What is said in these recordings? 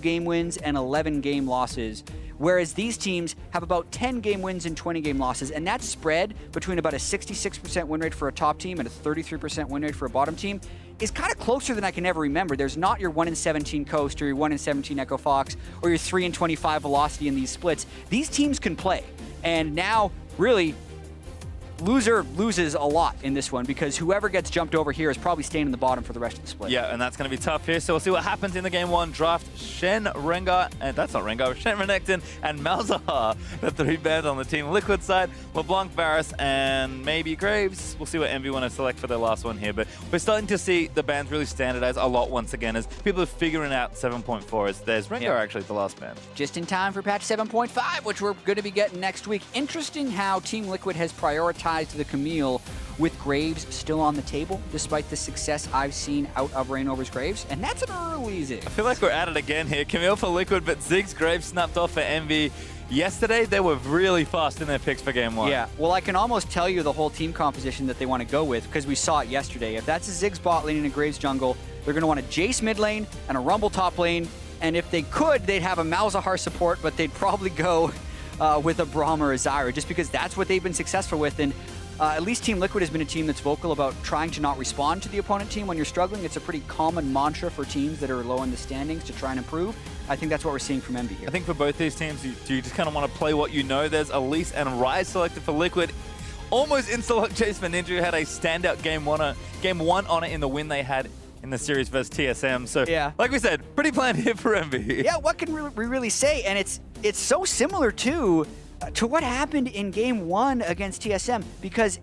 game wins and 11 game losses, whereas these teams have about 10 game wins and 20 game losses, and that's spread between about a 66% win rate for a top team and a 33% win rate for a bottom team is kind of closer than I can ever remember. There's not your 1-17 Coast or your 1-17 Echo Fox or your 3-25 Velocity in these splits. These teams can play, and now really loser loses a lot in this one because whoever gets jumped over here is probably staying in the bottom for the rest of the split. Yeah, and that's going to be tough here. So we'll see what happens in the game one draft. Shen, Rengar, and that's not Rengar, Shen, Renekton, and Malzahar, the three bans on the Team Liquid side. LeBlanc, Varus, and maybe Graves. We'll see what EnVy want to select for their last one here. But we're starting to see the bans really standardize a lot once again as people are figuring out 7.4 as there's Rengar actually the last ban. Just in time for patch 7.5, which we're going to be getting next week. Interesting how Team Liquid has prioritized the Camille with Graves still on the table, despite the success I've seen out of ReignOver's Graves, and that's an early Ziggs. I feel like we're at it again here. Camille for Liquid, but Ziggs Graves snapped off for EnVy. Yesterday, they were really fast in their picks for game one. Yeah, well, I can almost tell you the whole team composition that they want to go with, because we saw it yesterday. If that's a Ziggs bot lane and a Graves jungle, they're going to want a Jayce mid lane and a Rumble top lane, and if they could, they'd have a Malzahar support, but they'd probably go with a Braum or a Zyra, just because that's what they've been successful with. And at least Team Liquid has been a team that's vocal about trying to not respond to the opponent team when you're struggling. It's a pretty common mantra for teams that are low in the standings to try and improve. I think that's what we're seeing from EnVy here. I think for both these teams, you just kind of want to play what you know. There's Elise and Ryze selected for Liquid. Almost insta-lock Jayce for Ninja, who had a standout game one on it in the win they had in the series versus TSM. So, like we said, pretty planned here for EnVy. Yeah, what can we really say? And it's so similar to what happened in game one against TSM, because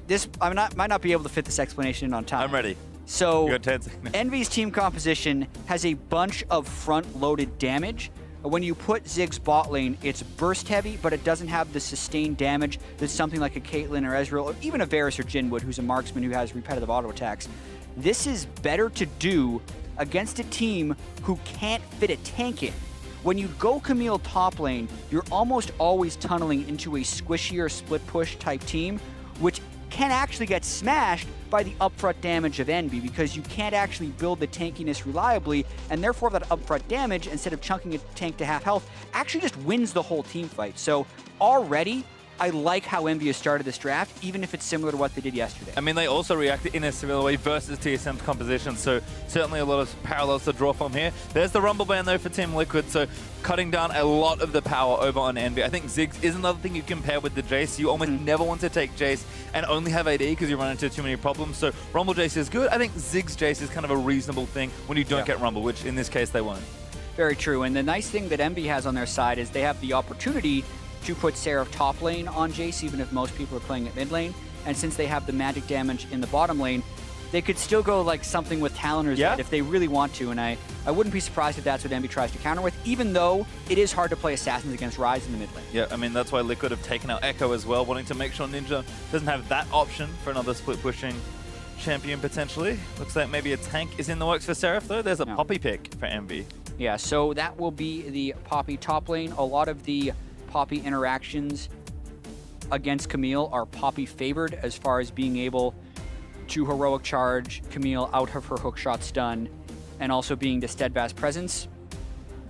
this I might not be able to fit this explanation in on time. I'm ready. So you got 10 seconds. EnVy's team composition has a bunch of front-loaded damage. When you put Ziggs bot lane, it's burst heavy, but it doesn't have the sustained damage that something like a Caitlyn or Ezreal, or even a Varus or Jhin would, who's a marksman who has repetitive auto attacks. This is better to do against a team who can't fit a tank in. When you go Camille top lane, you're almost always tunneling into a squishier split push type team, which can actually get smashed by the upfront damage of EnVy, because you can't actually build the tankiness reliably, and therefore that upfront damage, instead of chunking a tank to half health, actually just wins the whole team fight. So already, I like how EnVy has started this draft, even if it's similar to what they did yesterday. I mean, they also reacted in a similar way versus TSM's composition, so certainly a lot of parallels to draw from here. There's the Rumble ban, though, for Team Liquid, so cutting down a lot of the power over on EnVy. I think Ziggs is another thing you compare with the Jayce. You almost never want to take Jayce and only have AD because you run into too many problems, so Rumble Jayce is good. I think Ziggs Jayce is kind of a reasonable thing when you don't get Rumble, which in this case they won't. Very true, and the nice thing that EnVy has on their side is they have the opportunity to put Seraph top lane on Jayce, even if most people are playing at mid lane. And since they have the magic damage in the bottom lane, they could still go like something with Talon or Zed if they really want to. And I wouldn't be surprised if that's what EnVy tries to counter with, even though it is hard to play Assassins against Ryze in the mid lane. Yeah, I mean, that's why Liquid have taken out Echo as well, wanting to make sure Ninja doesn't have that option for another split pushing champion potentially. Looks like maybe a tank is in the works for Seraph, though. There's a Poppy pick for EnVy. Yeah, so that will be the Poppy top lane. A lot of the Poppy interactions against Camille are Poppy favored as far as being able to heroic charge Camille out of her hookshot stun, and also being the steadfast presence,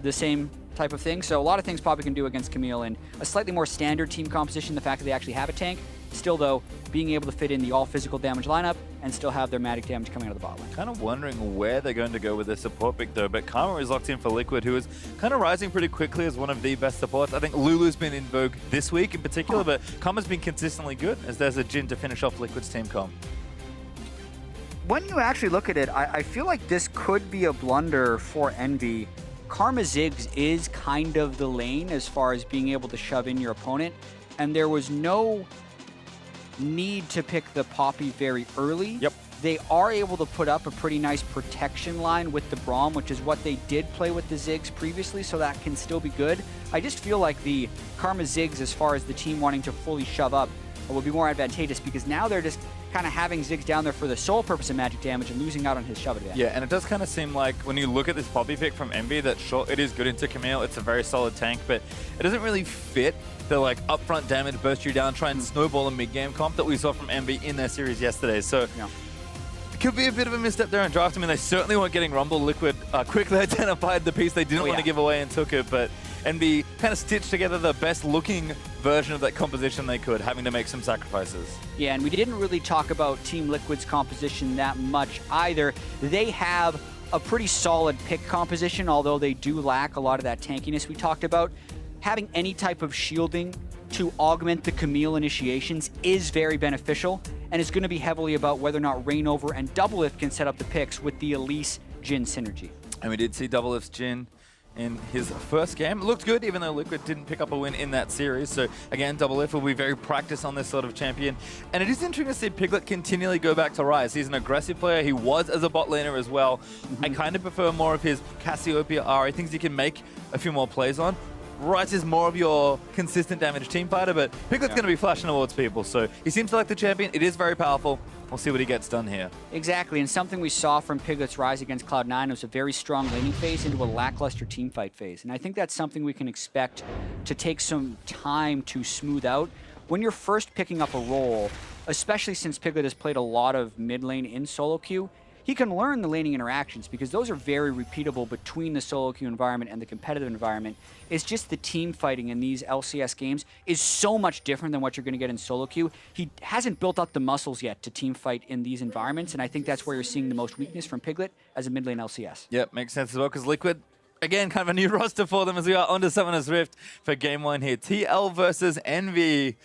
the same type of thing. So a lot of things Poppy can do against Camille, and a slightly more standard team composition, the fact that they actually have a tank. Still, though, being able to fit in the all-physical damage lineup and still have their magic damage coming out of the bot lane. Kind of wondering where they're going to go with their support pick, though. But Karma is locked in for Liquid, who is kind of rising pretty quickly as one of the best supports. I think Lulu's been in vogue this week in particular, but Karma's been consistently good as there's a Jhin to finish off Liquid's team comp. When you actually look at it, I feel like this could be a blunder for EnVy. Karma Ziggs is kind of the lane as far as being able to shove in your opponent, and there was no need to pick the Poppy very early. Yep. They are able to put up a pretty nice protection line with the Braum, which is what they did play with the Ziggs previously, so that can still be good. I just feel like the Karma Ziggs, as far as the team wanting to fully shove up, will be more advantageous, because now they're just kind of having Ziggs down there for the sole purpose of magic damage and losing out on his shove advantage. Yeah, and it does kind of seem like when you look at this Poppy pick from EnVy that sure, it is good into Camille, it's a very solid tank, but it doesn't really fit the like upfront damage, burst you down, try and snowball a mid-game comp that we saw from EnVy in their series yesterday. So Could be a bit of a misstep there in draft. I mean, they certainly weren't getting Rumble. Liquid quickly identified the piece they didn't want to give away and took it, but EnVy kind of stitched together the best looking version of that composition they could, having to make some sacrifices. Yeah, and we didn't really talk about Team Liquid's composition that much either. They have a pretty solid pick composition, although they do lack a lot of that tankiness we talked about. Having any type of shielding to augment the Camille initiations is very beneficial, and it's going to be heavily about whether or not ReignOver and DoubleLift can set up the picks with the Elise Jhin synergy. And we did see DoubleLift's Jhin in his first game. It looked good, even though Liquid didn't pick up a win in that series. So again, DoubleLift will be very practiced on this sort of champion. And it is interesting to see Piglet continually go back to Ryze. He's an aggressive player. He was as a bot laner as well. I kind of prefer more of his Cassiopeia Ahri, things he can make a few more plays on. Ryze is more of your consistent damage team fighter, but Piglet's going to be flashing towards people. So he seems to like the champion. It is very powerful. We'll see what he gets done here. Exactly, and something we saw from Piglet's Ryze against Cloud9 was a very strong laning phase into a lackluster teamfight phase. And I think that's something we can expect to take some time to smooth out. When you're first picking up a role, especially since Piglet has played a lot of mid lane in solo queue, he can learn the laning interactions because those are very repeatable between the solo queue environment and the competitive environment. It's just the team fighting in these LCS games is so much different than what you're going to get in solo queue. He hasn't built up the muscles yet to team fight in these environments, and I think that's where you're seeing the most weakness from Piglet as a mid lane LCS. Yep, makes sense as well, because Liquid, again, kind of a new roster for them as we are onto Summoner's Rift for game one here. TL versus EnVy.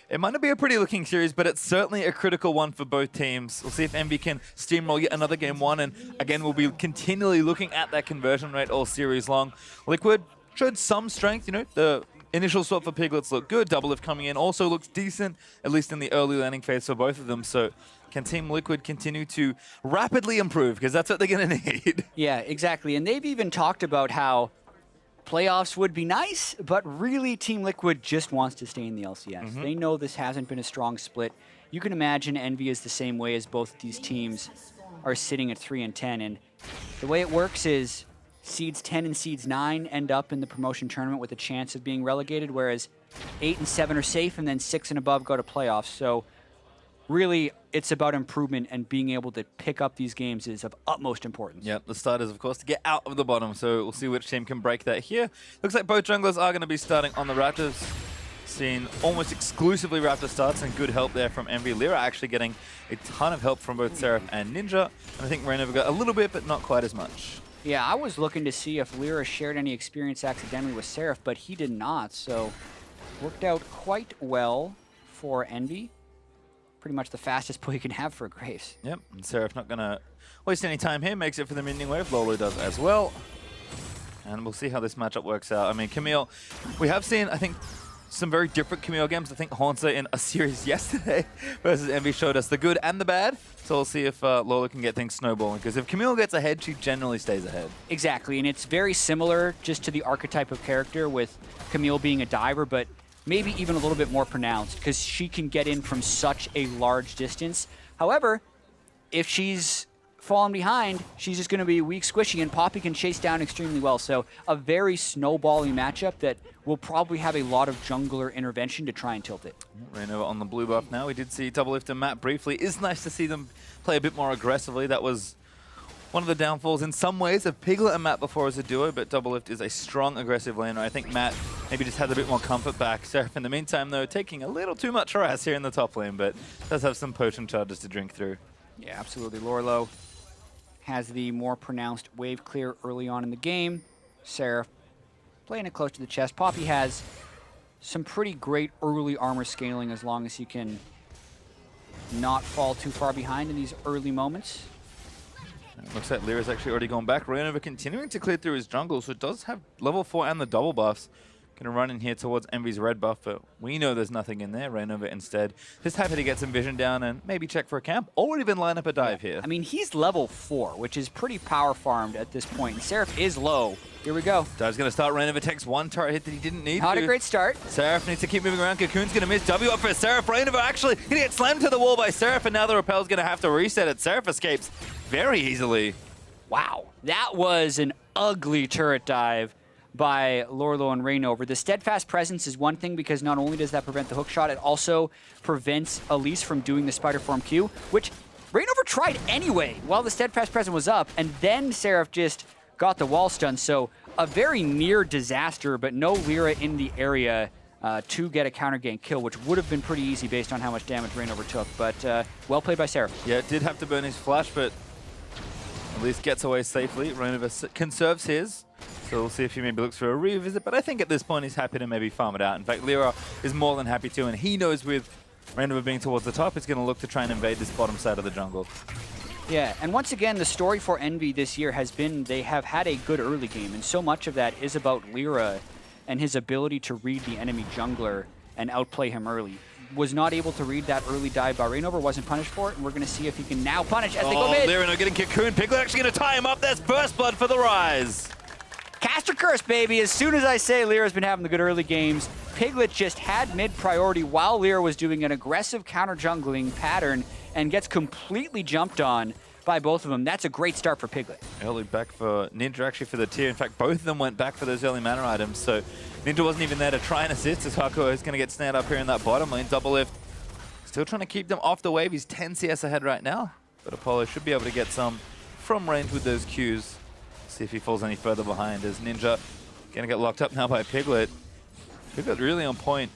It might not be a pretty looking series, but it's certainly a critical one for both teams. We'll see if EnVy can steamroll yet another game one, and again, we'll be continually looking at that conversion rate all series long. Liquid showed some strength, you know, the initial swap for Piglets looked good. DoubleLift coming in also looks decent, at least in the early landing phase for both of them. So can Team Liquid continue to rapidly improve? Because that's what they're going to need. Yeah, exactly. And they've even talked about how playoffs would be nice, but really Team Liquid just wants to stay in the LCS. They know this hasn't been a strong split. You can imagine EnVy is the same way as both these teams are sitting at 3 and 10. And the way it works is seeds 10 and seeds 9 end up in the promotion tournament with a chance of being relegated, whereas 8 and 7 are safe, and then 6 and above go to playoffs. So really, it's about improvement, and being able to pick up these games is of utmost importance. Yep, the start is, of course, to get out of the bottom, so we'll see which team can break that here. Looks like both junglers are going to be starting on the Raptors. Seeing almost exclusively Raptor starts, and good help there from EnVy. LirA actually getting a ton of help from both Seraph and Ninja, and I think ReignOver got a little bit, but not quite as much. Yeah, I was looking to see if LirA shared any experience accidentally with Seraph, but he did not, so worked out quite well for EnVy. Pretty much the fastest play you can have for Graves. Yep, and Seraph not going to waste any time here, makes it for the minion wave. Lourlo does as well. And we'll see how this matchup works out. I mean, Camille, we have seen, I think, some very different Camille games. I think Haunter in a series yesterday versus EnVy showed us the good and the bad. So we'll see if Lourlo can get things snowballing, because if Camille gets ahead, she generally stays ahead. Exactly, and it's very similar just to the archetype of character, with Camille being a diver, but maybe even a little bit more pronounced, because she can get in from such a large distance. However, if she's falling behind, she's just going to be weak, squishy, and Poppy can chase down extremely well. So a very snowbally matchup that will probably have a lot of jungler intervention to try and tilt it. ReignOver on the blue buff now. We did see DoubleLift and Matt briefly. It's nice to see them play a bit more aggressively. That was one of the downfalls in some ways of Piglet and Matt before as a duo, but DoubleLift is a strong, aggressive laner. I think Matt maybe just had a bit more comfort back. Seraph in the meantime, though, taking a little too much harass here in the top lane, but does have some potion charges to drink through. Yeah, absolutely. Lourlo has the more pronounced wave clear early on in the game. Seraph playing it close to the chest. Poppy has some pretty great early armor scaling as long as he can not fall too far behind in these early moments. It looks like LirA's actually already gone back. ReignOver continuing to clear through his jungle, so it does have level 4 and the double buffs. Going to run in here towards EnVy's red buff, but we know there's nothing in there. ReignOver instead just happy to get some vision down and maybe check for a camp, or even line up a dive here. I mean, he's level 4, which is pretty power farmed at this point. And Seraph is low. Here we go. Dive's going to start. ReignOver takes one turret hit that he didn't need. Not a great start. Seraph needs to keep moving around. Cocoon's going to miss. W up for Seraph. ReignOver actually going to get slammed to the wall by Seraph, and now the rappel's going to have to reset it. Seraph escapes very easily. Wow, that was an ugly turret dive by Lourlo and ReignOver. The steadfast presence is one thing, because not only does that prevent the hook shot, it also prevents Elise from doing the spider form Q, which ReignOver tried anyway while the Steadfast Presence was up, and then Seraph just got the wall stun. So a very near disaster, but no LirA in the area to get a counter gank kill, which would have been pretty easy based on how much damage ReignOver took. But well played by Seraph. Yeah, it did have to burn his flash, but Elise gets away safely. ReignOver conserves his. So we'll see if he maybe looks for a revisit, but I think at this point he's happy to maybe farm it out. In fact, LirA is more than happy to, and he knows with ReignOver being towards the top, he's going to look to try and invade this bottom side of the jungle. Yeah, and once again, the story for Envy this year has been they have had a good early game, and so much of that is about LirA and his ability to read the enemy jungler and outplay him early. Was not able to read that early dive by ReignOver, wasn't punished for it, and we're going to see if he can now punish as they go mid. LirA getting cocoon. Piglet actually going to tie him up. That's first blood for the Ryze. Caster Curse, baby. As soon as I say LirA's been having the good early games, Piglet just had mid priority while LirA was doing an aggressive counter jungling pattern and gets completely jumped on by both of them. That's a great start for Piglet. Early back for Ninja, actually for the tier. In fact, both of them went back for those early mana items, so Ninja wasn't even there to try and assist as Hakuho is going to get snared up here in that bottom lane. DoubleLift still trying to keep them off the wave. He's 10 CS ahead right now, but Apollo should be able to get some from range with those Qs. See if he falls any further behind as Ninja going to get locked up now by Piglet. Piglet really on point,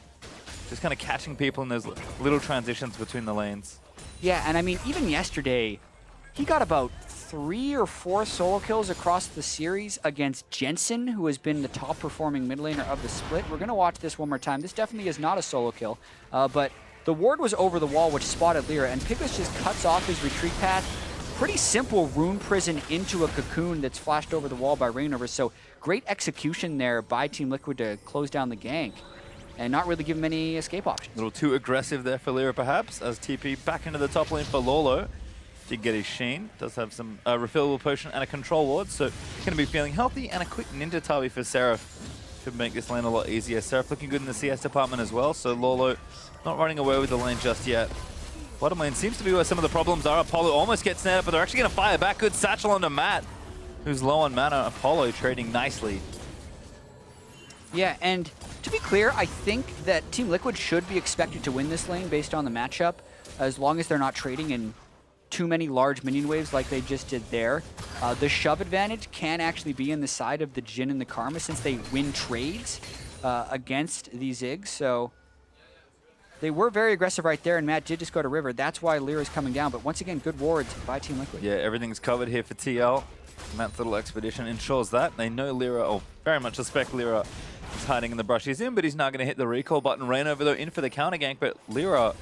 just kind of catching people in those little transitions between the lanes. Yeah, and I mean, even yesterday, he got about 3 or 4 solo kills across the series against Jensen, who has been the top performing mid laner of the split. We're going to watch this one more time. This definitely is not a solo kill, but the ward was over the wall, which spotted LirA, and Piglet just cuts off his retreat path. Pretty simple rune prison into a cocoon that's flashed over the wall by ReignOver. So great execution there by Team Liquid to close down the gank and not really give him any escape options. A little too aggressive there for LirA perhaps, as TP back into the top lane for Lourlo. Did get his Sheen, does have some refillable potion and a control ward, so going to be feeling healthy, and a quick Ninja Tabi for Seraph should make this lane a lot easier. Seraph looking good in the CS department as well, so Lourlo not running away with the lane just yet. Bottom lane seems to be where some of the problems are. Apollo almost gets snared up, but they're actually going to fire back. Good satchel onto Matt, who's low on mana. Apollo trading nicely. Yeah, and to be clear, I think that Team Liquid should be expected to win this lane based on the matchup, as long as they're not trading in too many large minion waves like they just did there. The shove advantage can actually be in the side of the Jhin and the Karma since they win trades against the Ziggs, so they were very aggressive right there, and Matt did just go to River. That's why LirA's coming down, but once again, good wards by Team Liquid. Yeah, everything's covered here for TL. Matt's little expedition ensures that. They know LirA, or very much suspect LirA is hiding in the brush. He's in, but he's not going to hit the recall button. ReignOver, though, in for the counter gank, but LirA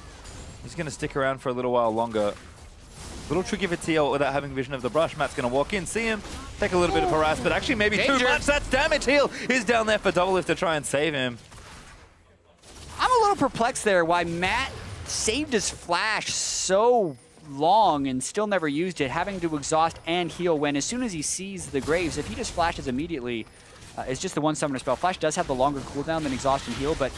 is going to stick around for a little while longer. A little tricky for TL without having vision of the brush. Matt's going to walk in, see him, take a little bit of harass, but actually maybe too much. That's damage. Heal is down there for DoubleLift to try and save him. I'm a little perplexed there why Matt saved his flash so long and still never used it, having to exhaust and heal when as soon as he sees the Graves, if he just flashes immediately, it's just the one summoner spell. Flash does have the longer cooldown than exhaust and heal, but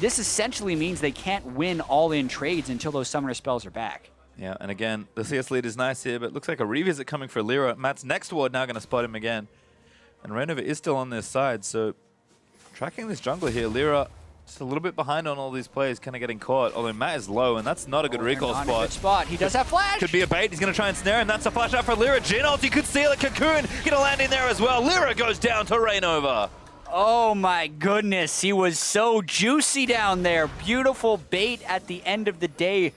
this essentially means they can't win all-in trades until those summoner spells are back. Yeah, and again, the CS lead is nice here, but looks like a revisit coming for LirA. Matt's next ward now going to spot him again. And ReignOver is still on this side, so tracking this jungler here, LirA just a little bit behind on all these players, kind of getting caught. Although Matt is low, and that's not a good recall spot. Not a good spot. He does have flash. Could be a bait. He's going to try and snare him. That's a flash out for LirA. Jhin ulti could steal a cocoon. Going to land in there as well. LirA goes down to ReignOver. Oh my goodness. He was so juicy down there. Beautiful bait at the end of the day.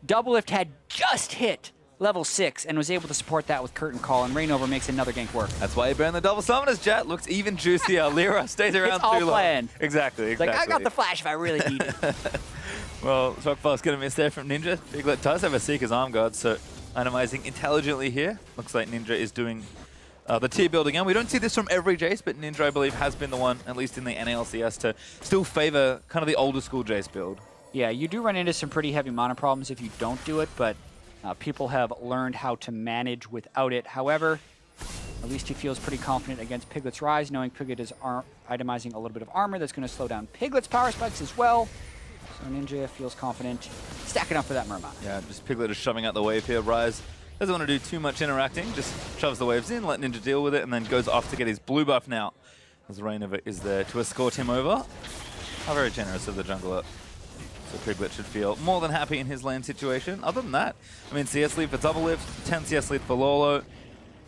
DoubleLift had just hit level 6 and was able to support that with Curtain Call, and ReignOver makes another gank work. That's why he burned the double summoners. Jatt looks even juicier. LirA stays around too long. Planned. Exactly. Like, I got the flash if I really need it. Well, Shockfall's going to miss there from Ninja. Piglet does have a Seeker's Arm Guard, so itemizing intelligently here. Looks like Ninja is doing the tier build again. We don't see this from every Jayce, but Ninja, I believe, has been the one, at least in the NALCS, to still favor kind of the older school Jayce build. Yeah, you do run into some pretty heavy mana problems if you don't do it, but people have learned how to manage without it. However, at least he feels pretty confident against Piglet's Ryze, knowing Piglet is itemizing a little bit of armor that's going to slow down Piglet's power spikes as well. So Ninja feels confident, stacking up for that Murmur. Yeah, just Piglet is shoving out the wave here. Ryze doesn't want to do too much interacting, just shoves the waves in, let Ninja deal with it, and then goes off to get his blue buff now, as ReignOver is there to escort him over. How very generous of the jungler. So Piglet should feel more than happy in his lane situation. Other than that, I mean, CS lead for DoubleLift, 10 CS lead for Lourlo,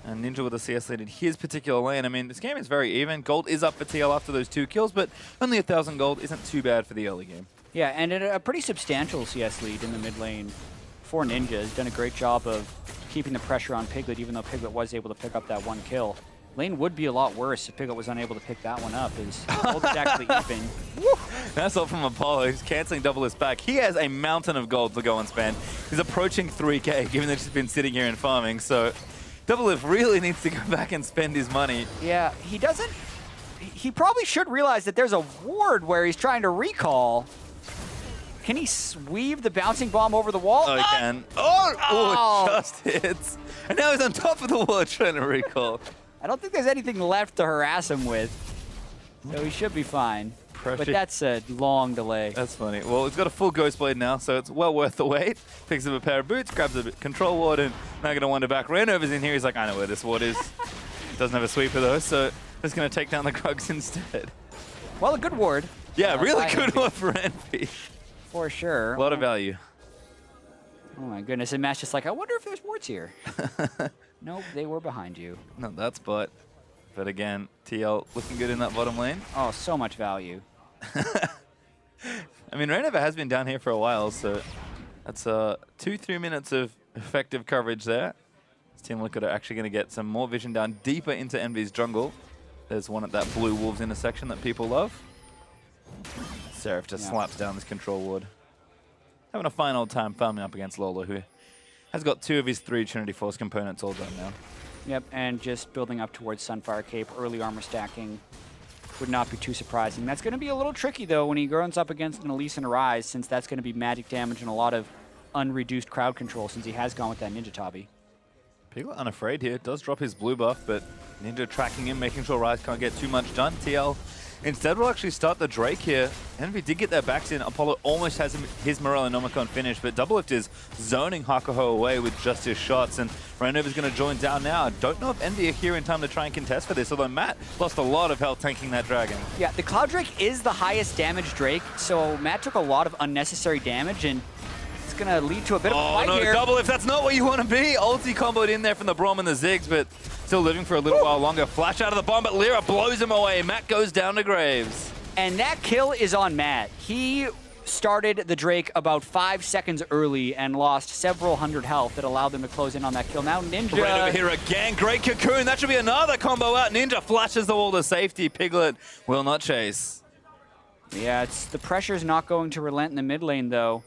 and Ninja with a CS lead in his particular lane. I mean, this game is very even. Gold is up for TL after those 2 kills, but only 1,000 gold isn't too bad for the early game. Yeah, and a pretty substantial CS lead in the mid lane for Ninja. Has done a great job of keeping the pressure on Piglet, even though Piglet was able to pick up that 1 kill. Lane would be a lot worse if Piglet was unable to pick that one up, as gold is actually even. Woo! That's all from Apollo. He's canceling DoubleLift back. He has a mountain of gold to go and spend. He's approaching 3K, given that he's been sitting here and farming. So DoubleLift really needs to go back and spend his money. Yeah, he doesn't. He probably should realize that there's a ward where he's trying to recall. Can he weave the bouncing bomb over the wall? Oh, he can. Oh, it just hits. And now he's on top of the wall trying to recall. I don't think there's anything left to harass him with, so he should be fine. But that's a long delay. That's funny. Well, he's got a full Ghost Blade now, so it's well worth the wait. Picks up a pair of boots, grabs a control ward, and now going to wander back. ReignOver's in here. He's like, I know where this ward is. Doesn't have a sweeper, though, so just going to take down the Krugs instead. Well, a good ward. Yeah, really good ward for Envy. For sure. A lot of value. Oh, my goodness. And Matt's just like, I wonder if there's wards here. Nope, they were behind you. No, that's but again, TL looking good in that bottom lane. Oh, so much value. I mean, ReignOver has been down here for a while, so that's 2-3 minutes of effective coverage there. This Team Liquid are actually going to get some more vision down deeper into Envy's jungle. There's one at that Blue Wolves intersection that people love. Seraph just slaps down this control ward. Having a fine old time farming up against Lourlo, who has got 2 of his 3 Trinity Force components all done now. Yep, and just building up towards Sunfire Cape. Early armor stacking would not be too surprising. That's going to be a little tricky, though, when he runs up against an Elise and a Ryze, since that's going to be magic damage and a lot of unreduced crowd control, since he has gone with that Ninja Tabi. Piglet unafraid here. Does drop his blue buff, but Ninja tracking him, making sure Ryze can't get too much done. TL instead will actually start the Drake here. Envy did get their backs in. Apollo almost has his Morellonomicon finished, but DoubleLift is zoning Hakuho away with just his shots, and ReignOver's going to join down now. I don't know if Envy are here in time to try and contest for this, although Matt lost a lot of health tanking that dragon. Yeah, the Cloud Drake is the highest damage Drake, so Matt took a lot of unnecessary damage, and it's going to lead to a bit of a fight here. Oh no, DoubleLift, that's not where you want to be. Ulti comboed in there from the Braum and the Ziggs, but still living for a little while longer. Flash out of the bomb, but LirA blows him away. Matt goes down to graves. And that kill is on Matt. He started the Drake about 5 seconds early and lost several hundred health that allowed them to close in on that kill. Now Ninja... Right over here again. Great cocoon. That should be another combo out. Ninja flashes the wall to safety. Piglet will not chase. Yeah, the pressure's not going to relent in the mid lane, though.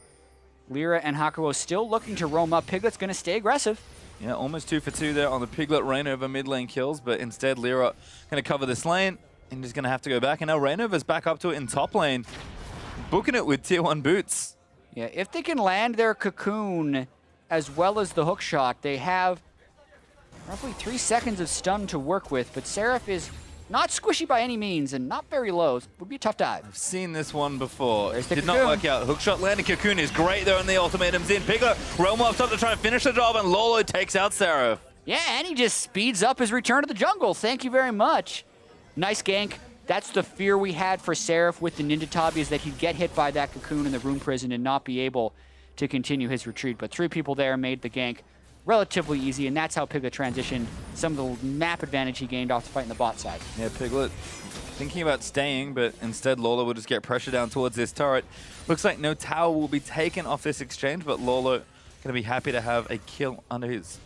LirA and Hakuho still looking to roam up. Piglet's going to stay aggressive. Yeah, almost 2 for 2 there on the Piglet ReignOver mid lane kills, but instead LirA going to cover this lane. And just going to have to go back. And now ReignOver's back up to it in top lane. Booking it with tier 1 boots. Yeah, if they can land their cocoon as well as the hook shot, they have roughly 3 seconds of stun to work with. But Seraph is not squishy by any means and not very low. It would be a tough dive. I've seen this one before. It did not work out. Hook shot landing. Cocoon is great there, and the ultimatum's in. Piglet realm up top to try and finish the job, and Lourlo takes out Seraph. Yeah, and he just speeds up his return to the jungle. Thank you very much. Nice gank. That's the fear we had for Seraph with the Ninja Tabi, is that he'd get hit by that cocoon in the Rune Prison and not be able to continue his retreat. But 3 people there made the gank relatively easy, and that's how Piglet transitioned some of the map advantage he gained off the fight in the bot side. Yeah, Piglet thinking about staying, but instead Lourlo will just get pressure down towards this turret. Looks like no tower will be taken off this exchange, but Lourlo going to be happy to have a kill under his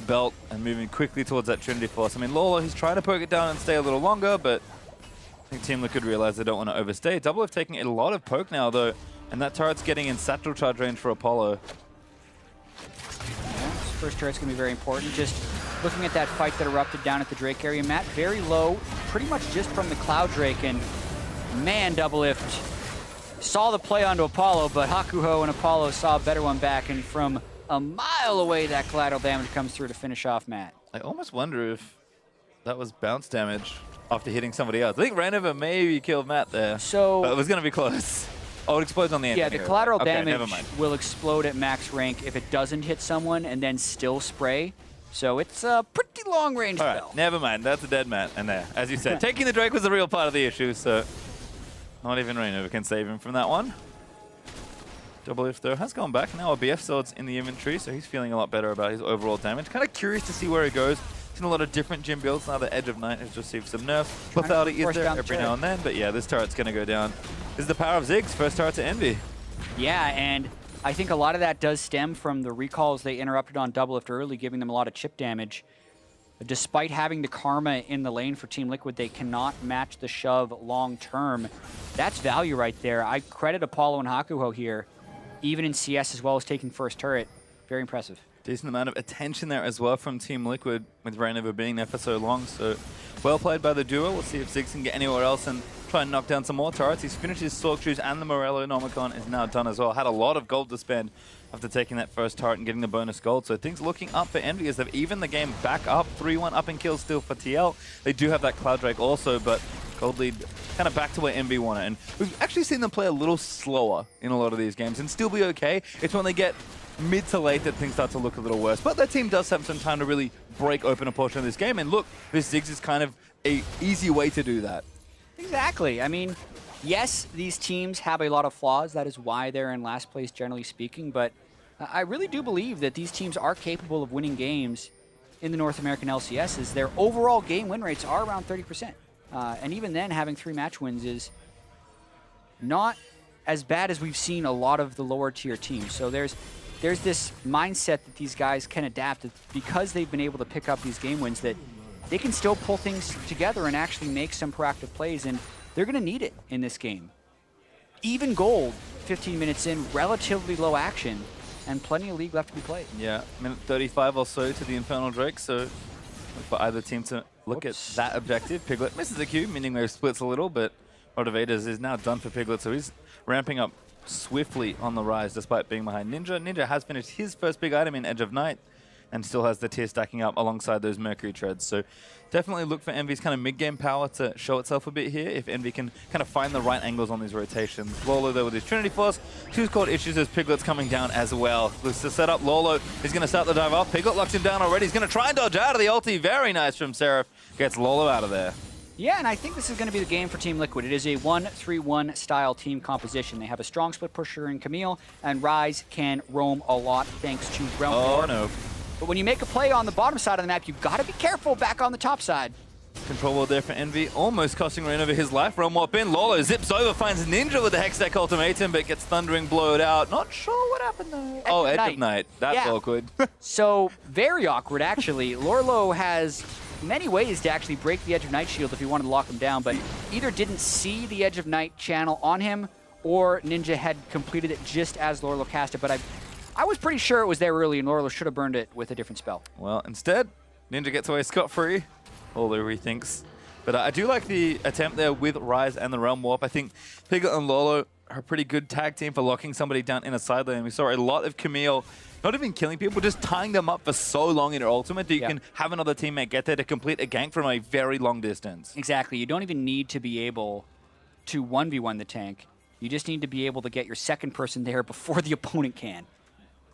belt and moving quickly towards that Trinity Force. I mean, Lourlo, he's trying to poke it down and stay a little longer, but I think Team Liquid realize they don't want to overstay. DoubleLift taking a lot of poke now, though, and that turret's getting in satchel charge range for Apollo. Yeah, this first turret's going to be very important. Just looking at that fight that erupted down at the Drake area, Matt very low, pretty much just from the Cloud Drake, and man, DoubleLift saw the play onto Apollo, but Hakuho and Apollo saw a better one back, and from a mile away, that collateral damage comes through to finish off Matt. I almost wonder if that was bounce damage after hitting somebody else. I think ReignOver maybe killed Matt there. So but it was going to be close. Oh, it explodes on the end. Yeah, the collateral damage will explode at max rank if it doesn't hit someone and then still spray. So it's a pretty long range spell. All right, never mind. That's a dead Matt. And there, as you said, taking the Drake was the real part of the issue, so not even ReignOver can save him from that one. DoubleLift though has gone back. Now a BF sword's in the inventory, so he's feeling a lot better about his overall damage. Kind of curious to see where he goes. Seen a lot of different Jhin builds now. The Edge of Night has received some nerfs. Lethality is there every now and then, but yeah, this turret's going to go down. This is the power of Ziggs, first turret to Envy. Yeah, and I think a lot of that does stem from the recalls they interrupted on DoubleLift early, giving them a lot of chip damage. Despite having the Karma in the lane for Team Liquid, they cannot match the shove long term. That's value right there. I credit Apollo and Hakuho here, even in CS as well as taking first turret. Very impressive. Decent amount of attention there as well from Team Liquid, with ReignOver being there for so long. So well played by the duo. We'll see if Ziggs can get anywhere else and try and knock down some more turrets. He's finished his Sork Shoes, and the Morello Nomicon is now done as well. Had a lot of gold to spend after taking that first turret and getting the bonus gold. So things looking up for Envy as they've evened the game back up. 3-1 up in kills still for TL. They do have that Cloud Drake also, but gold lead kind of back to where Envy want it. And we've actually seen them play a little slower in a lot of these games and still be okay. It's when they get mid to late that things start to look a little worse. But their team does have some time to really break open a portion of this game. And look, this Ziggs is kind of an easy way to do that. Exactly. I mean, yes, these teams have a lot of flaws. That is why they're in last place, generally speaking. But I really do believe that these teams are capable of winning games in the North American LCS, as their overall game win rates are around 30%. And even then, having 3 match wins is not as bad as we've seen a lot of the lower tier teams. So there's this mindset that these guys can adapt, that because they've been able to pick up these game wins, that they can still pull things together and actually make some proactive plays, and they're going to need it in this game. Even gold, 15 minutes in, relatively low action, and plenty of league left to be played. Yeah, minute 35 or so to the Infernal Drake, so for either team to look at that objective. Piglet misses the Q, meaning where he splits a little, but Motivators is now done for Piglet, so he's ramping up swiftly on the Ryze despite being behind Ninja. Ninja has finished his first big item in Edge of Night and still has the tier stacking up alongside those Mercury Treads. So definitely look for Envy's kind of mid-game power to show itself a bit here if Envy can kind of find the right angles on these rotations. Lourlo though with his Trinity Force. She's caught issues as Piglet's coming down as well. Looks to set up Lourlo. He's going to start the dive off. Piglet locks him down already. He's going to try and dodge out of the ulti. Very nice from Seraph. Gets Lourlo out of there. Yeah, and I think this is going to be the game for Team Liquid. It is a 1-3-1 style team composition. They have a strong split pusher in Camille, and Ryze can roam a lot thanks to Realm. Oh, no. But when you make a play on the bottom side of the map, you've got to be careful back on the top side. Control ward there for Envy, almost costing ReignOver his life. Realm Warp in, Lourlo zips over, finds Ninja with the Hextech Ultimatum, but gets Thundering blowed out. Not sure what happened though. Edge of Night. That's awkward. So, very awkward actually. Lourlo has many ways to actually break the Edge of Night shield if he wanted to lock him down, but either didn't see the Edge of Night channel on him, or Ninja had completed it just as Lourlo cast it, but I was pretty sure it was there early, and Lourlo should have burned it with a different spell. Well, instead, Ninja gets away scot-free, although he thinks. But I do like the attempt there with Ryze and the Realm Warp. I think Piglet and Lourlo are a pretty good tag team for locking somebody down in a side lane. We saw a lot of Camille not even killing people, just tying them up for so long in her ultimate that you can have another teammate get there to complete a gank from a very long distance. Exactly. You don't even need to be able to 1v1 the tank. You just need to be able to get your second person there before the opponent can.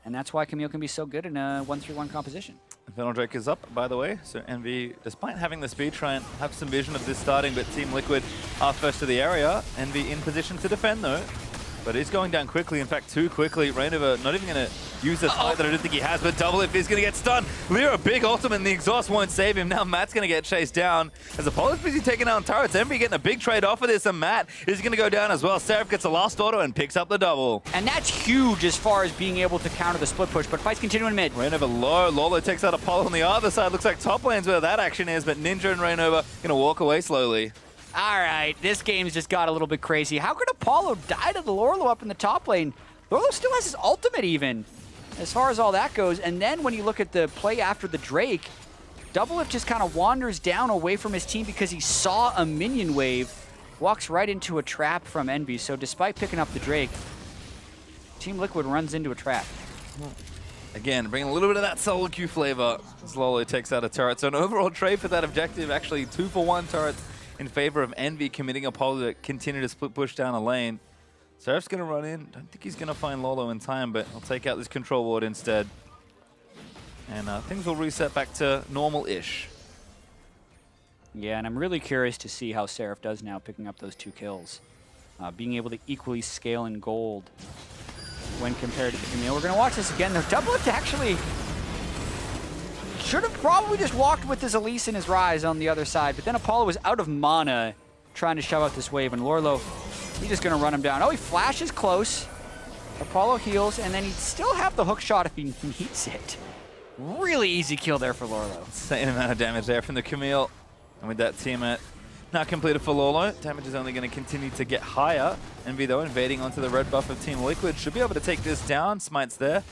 And that's why Camille can be so good in a 1-3-1 composition. Infernal Drake is up, by the way, so Envy, despite having the speed, try and have some vision of this starting, but Team Liquid are first to the area. Envy in position to defend, though. But he's going down quickly, in fact, too quickly. ReignOver not even going to use the fight that I don't think he has, but DoubleLift is going to get stunned. LirA, big ultimate, and the exhaust won't save him. Now Matt's going to get chased down. As Apollo's busy taking down turrets, Envy getting a big trade off of this, and Matt is going to go down as well. Seraph gets a last auto and picks up the double. And that's huge as far as being able to counter the split push, but fights continue in mid. ReignOver low. Lourlo takes out Apollo on the other side. Looks like top lane's where that action is, but Ninja and ReignOver going to walk away slowly. All right, this game's just got a little bit crazy. How could Apollo die to the Lourlo up in the top lane? Lourlo still has his ultimate even, as far as all that goes. And then when you look at the play after the Drake, DoubleLift just kind of wanders down away from his team because he saw a minion wave, walks right into a trap from Envy. So despite picking up the Drake, Team Liquid runs into a trap. Again, bringing a little bit of that solo queue flavor as Lourlo takes out a turret. So an overall trade for that objective, actually 2-for-1 turrets in favor of Envy, committing Apollo to continue to split push down a lane. Seraph's going to run in. Don't think he's going to find Lourlo in time, but I'll take out this control ward instead. And things will reset back to normal-ish. Yeah, and I'm really curious to see how Seraph does now picking up those 2 kills. Being able to equally scale in gold when compared to the Camille. We're going to watch this again, though. DoubleLift actually should have probably just walked with his Elise and his Ryze on the other side, but then Apollo was out of mana trying to shove out this wave, and Lourlo, he's just going to run him down. Oh, he flashes close. Apollo heals, and then he'd still have the hook shot if he needs it. Really easy kill there for Lourlo. Insane amount of damage there from the Camille. And with that team now completed for Lourlo, damage is only going to continue to get higher. EnVy, though, invading onto the red buff of Team Liquid, should be able to take this down. Smite's there.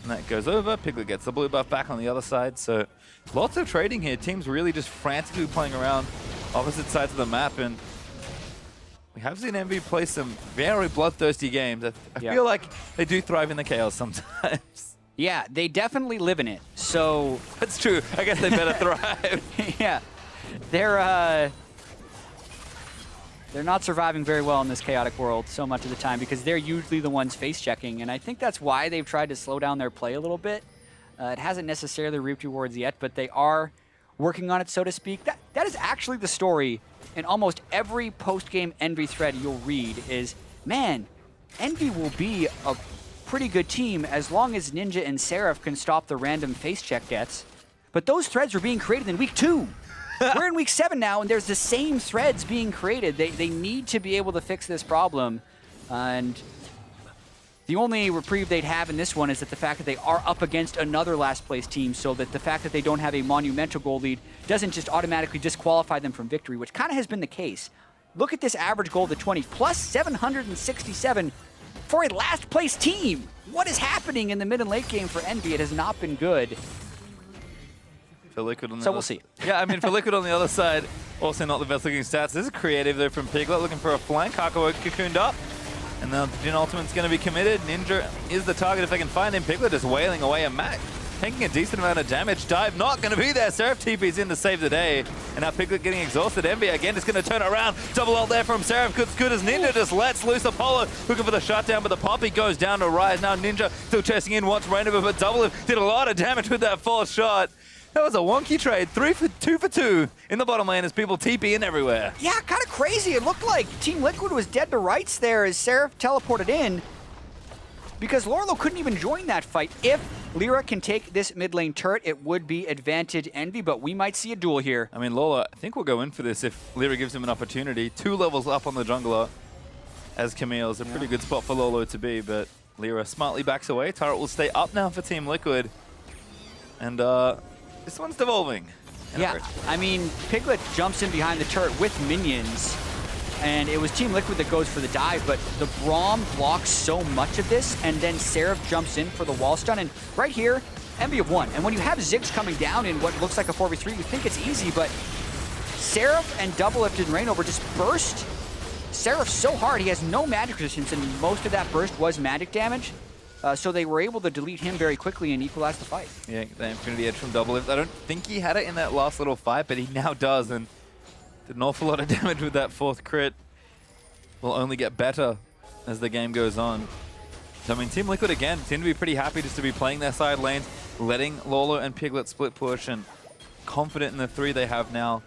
And that goes over. Piglet gets the blue buff back on the other side. So lots of trading here. Teams really just frantically playing around opposite sides of the map. And we have seen EnVy play some very bloodthirsty games. I feel like they do thrive in the chaos sometimes. Yeah, they definitely live in it. So that's true. I guess they better thrive. Yeah. They're not surviving very well in this chaotic world so much of the time because they're usually the ones face-checking, and I think that's why they've tried to slow down their play a little bit. It hasn't necessarily reaped rewards yet, but they are working on it, so to speak. That is actually the story in almost every post-game EnVy thread you'll read is, man, EnVy will be a pretty good team as long as Ninja and Seraph can stop the random face-check deaths. But those threads were being created in week 2. We're in week 7 now, and there's the same threads being created. They need to be able to fix this problem. And the only reprieve they'd have in this one is that the fact that they are up against another last-place team, so that the fact that they don't have a monumental goal lead doesn't just automatically disqualify them from victory, which kind of has been the case. Look at this average goal to 20, plus 767 for a last-place team. What is happening in the mid and late game for EnVy? It has not been good. For Liquid on the so we'll see. Yeah, I mean, for Liquid on the other side, also not the best looking stats. This is creative, though, from Piglet, looking for a flank. Hakuho cocooned up. And now Jhin ultimate's going to be committed. Ninja is the target if they can find him. Piglet just wailing away a Mac, taking a decent amount of damage. Dive not going to be there. Seraph TP's in to save the day. And now Piglet getting exhausted. EnVy again is going to turn it around. Double ult there from Seraph. Good as Ninja just lets loose Apollo. Looking for the shutdown, but the poppy goes down to Ryze. Now Ninja still chasing in, wants ReignOver, but DoubleLift did a lot of damage with that fourth shot. That was a wonky trade. 2 for 2 in the bottom lane as people TP in everywhere. Yeah, kind of crazy. It looked like Team Liquid was dead to rights there as Seraph teleported in because Lourlo couldn't even join that fight. If LirA can take this mid lane turret, it would be advantage EnVy, but we might see a duel here. I mean, Lourlo, I think we'll go in for this if LirA gives him an opportunity. 2 levels up on the jungler as Camille is a pretty good spot for Lourlo to be, but LirA smartly backs away. Turret will stay up now for Team Liquid. And this one's devolving. Yeah, I mean, Piglet jumps in behind the turret with minions, and it was Team Liquid that goes for the dive, but the Braum blocks so much of this, and then Seraph jumps in for the wall stun, and right here, EnVy have won. And when you have Ziggs coming down in what looks like a 4v3, you think it's easy, but Seraph and DoubleLift and ReignOver just burst Seraph so hard, he has no magic resistance, and most of that burst was magic damage. So they were able to delete him very quickly and equalize the fight. Yeah, the Infinity Edge from DoubleLift. I don't think he had it in that last little fight, but he now does, and did an awful lot of damage with that 4th crit. Will only get better as the game goes on. So, I mean, Team Liquid, again, seem to be pretty happy just to be playing their side lanes, letting Lourlo and Piglet split push, and confident in the 3 they have now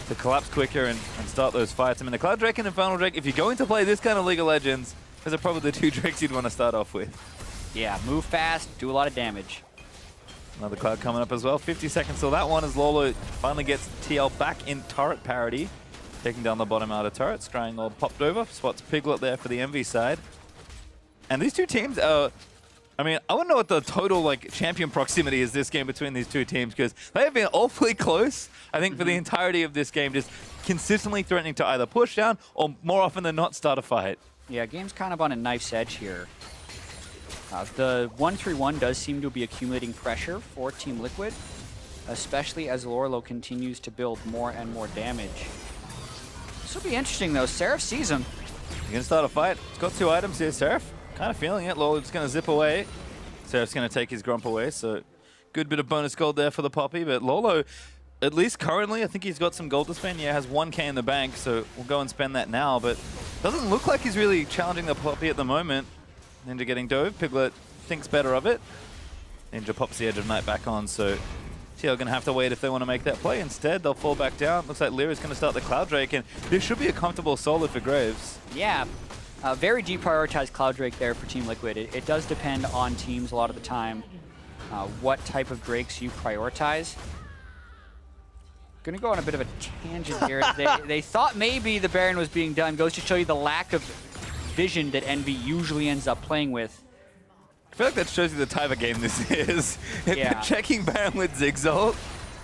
to collapse quicker and start those fights. I mean, the Cloud Drake and Infernal Drake, if you're going to play this kind of League of Legends, those are probably the 2 Drakes you'd want to start off with. Yeah, move fast, do a lot of damage. Another Cloud coming up as well. 50 seconds till that one as Lourlo finally gets TL back in turret parity. Taking down the bottom outer turret. Scrying all popped over. Spots Piglet there for the EnVy side. And these 2 teams are... I mean, I want to know what the total champion proximity is this game between these 2 teams, because they have been awfully close, I think, for the entirety of this game, just consistently threatening to either push down or more often than not start a fight. Yeah, game's kind of on a knife's edge here. The 1-3-1 does seem to be accumulating pressure for Team Liquid, especially as Lourlo continues to build more and more damage. This will be interesting, though. Seraph sees him. He's going to start a fight. He's got 2 items here, Seraph. Kind of feeling it. Lourlo's going to zip away. Seraph's going to take his Grump away, so good bit of bonus gold there for the Poppy, but Lourlo, at least currently, I think he's got some gold to spend. Yeah, has 1k in the bank, so we'll go and spend that now, but doesn't look like he's really challenging the Poppy at the moment. Ninja getting dove. Piglet thinks better of it. Ninja pops the Edge of Night back on, so TL going to have to wait if they want to make that play. Instead, they'll fall back down. Looks like LirA's going to start the Cloud Drake, and this should be a comfortable solo for Graves. Yeah. Very deprioritized Cloud Drake there for Team Liquid. It does depend on teams a lot of the time, what type of Drakes you prioritize. Gonna go on a bit of a tangent here. They thought maybe the Baron was being done. Goes to show you the lack of vision that EnVy usually ends up playing with. I feel like that shows you the type of game this is. Yeah. Checking Baron with Ziggs ult.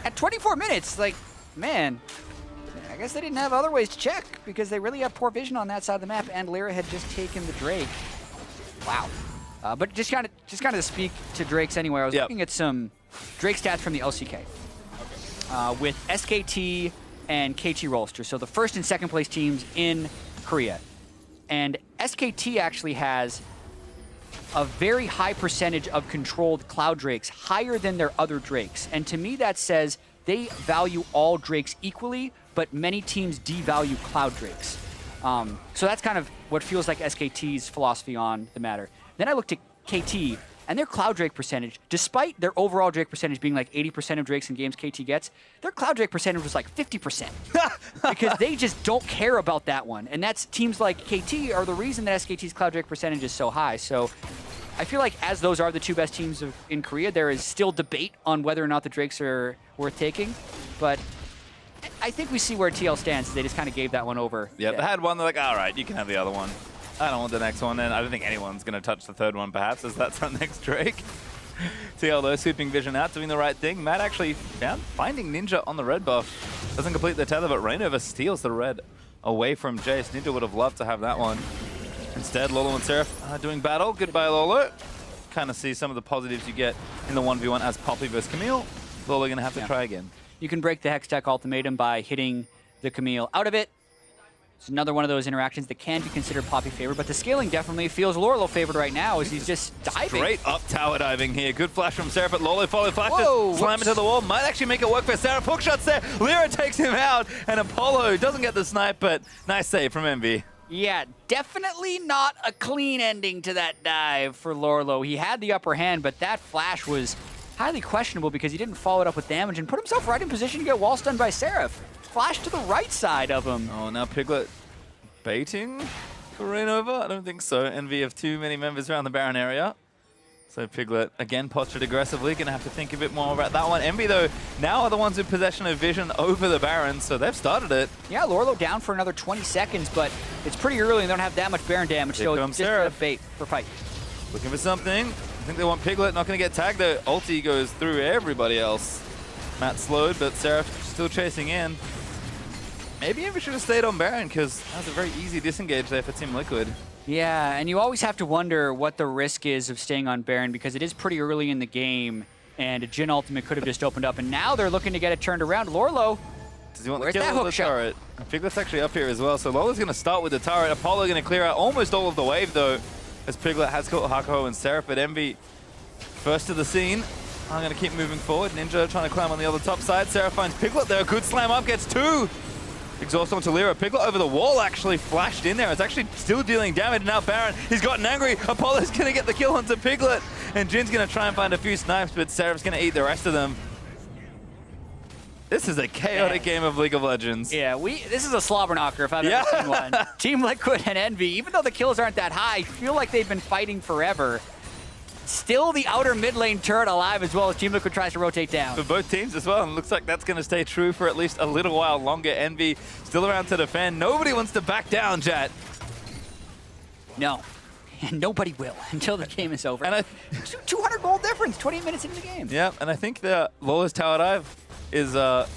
At 24 minutes, like, man, I guess they didn't have other ways to check because they really have poor vision on that side of the map, and LirA had just taken the Drake. Wow. But just kind of to speak to Drakes anyway, I was looking at some Drake stats from the LCK. With SKT and KT Rolster, so the first and second place teams in Korea. And SKT actually has a very high percentage of controlled Cloud Drakes, higher than their other Drakes. And to me that says they value all Drakes equally, but many teams devalue Cloud Drakes. So that's kind of what feels like SKT's philosophy on the matter. Then I looked at KT, and their Cloud Drake percentage, despite their overall Drake percentage being like 80% of Drakes in games KT gets, their Cloud Drake percentage was like 50%. Because they just don't care about that one. And that's teams like KT are the reason that SKT's Cloud Drake percentage is so high. So I feel like as those are the two best teams in Korea, there is still debate on whether or not the Drakes are worth taking. But I think we see where TL stands. They just kind of gave that one over. Yeah, they had one, they're like, all right, you can have the other one. I don't want the next one, and I don't think anyone's going to touch the third one, perhaps, as that's our next Drake. TL, though, sweeping vision out, doing the right thing. Matt actually finding Ninja on the red buff. Doesn't complete the tether, but ReignOver steals the red away from Jayce. Ninja would have loved to have that one. Instead, Lourlo and Seraph doing battle. Goodbye, Lourlo. Kind of see some of the positives you get in the 1v1 as Poppy versus Camille. Lourlo going to have to try again. You can break the Hextech ultimatum by hitting the Camille out of it. It's another one of those interactions that can be considered Poppy favored, but the scaling definitely feels Lourlo favored right now as he's just diving. Straight up tower diving here. Good flash from Seraph, but Lourlo follow flashes, slam into the wall. Might actually make it work for Seraph. Hook shots there. LirA takes him out, and Apollo doesn't get the snipe, but nice save from EnVy. Yeah, definitely not a clean ending to that dive for Lourlo. He had the upper hand, but that flash was highly questionable because he didn't follow it up with damage and put himself right in position to get wall stunned by Seraph. Flash to the right side of him. Oh, now Piglet baiting for ReignOver? I don't think so. EnVy have too many members around the Baron area. So Piglet, again, postured aggressively. Going to have to think a bit more about that one. EnVy, though, now are the ones with possession of vision over the Baron, so they've started it. Yeah, Lourlo down for another 20 seconds, but it's pretty early and they don't have that much Baron damage, so it's just a bait for fight. Looking for something. I think they want Piglet, not going to get tagged, though. Ulti goes through everybody else. Matt slowed, but Seraph still chasing in. Maybe EnVy should have stayed on Baron, because that was a very easy disengage there for Team Liquid. Yeah, and you always have to wonder what the risk is of staying on Baron, because it is pretty early in the game, and a Jhin ultimate could have just opened up, and now they're looking to get it turned around. Lourlo, does he want the kill or the turret? Piglet's actually up here as well, so Lourlo's going to start with the turret. Apollo going to clear out almost all of the wave, though, as Piglet has caught Hakuho and Seraph, but EnVy first to the scene. I'm going to keep moving forward. Ninja trying to climb on the other top side. Seraph finds Piglet there. Good slam up, gets two. Exhaust onto LirA. Piglet over the wall actually flashed in there. It's actually still dealing damage. Now Baron, he's gotten angry. Apollo's going to get the kill onto Piglet. And Jin's going to try and find a few snipes, but Seraph's going to eat the rest of them. This is a chaotic game of League of Legends. Yeah, this is a slobber knocker if I've ever seen one. Team Liquid and EnVy, even though the kills aren't that high, feel like they've been fighting forever. Still the outer mid lane turret alive as well as Team Liquid tries to rotate down. For both teams as well, and looks like that's going to stay true for at least a little while longer. EnVy still around to defend. Nobody wants to back down, Jatt. No, and nobody will until the game is over. And 200 gold difference, 20 minutes into the game. Yeah, and I think the Lourlo's tower dive is kind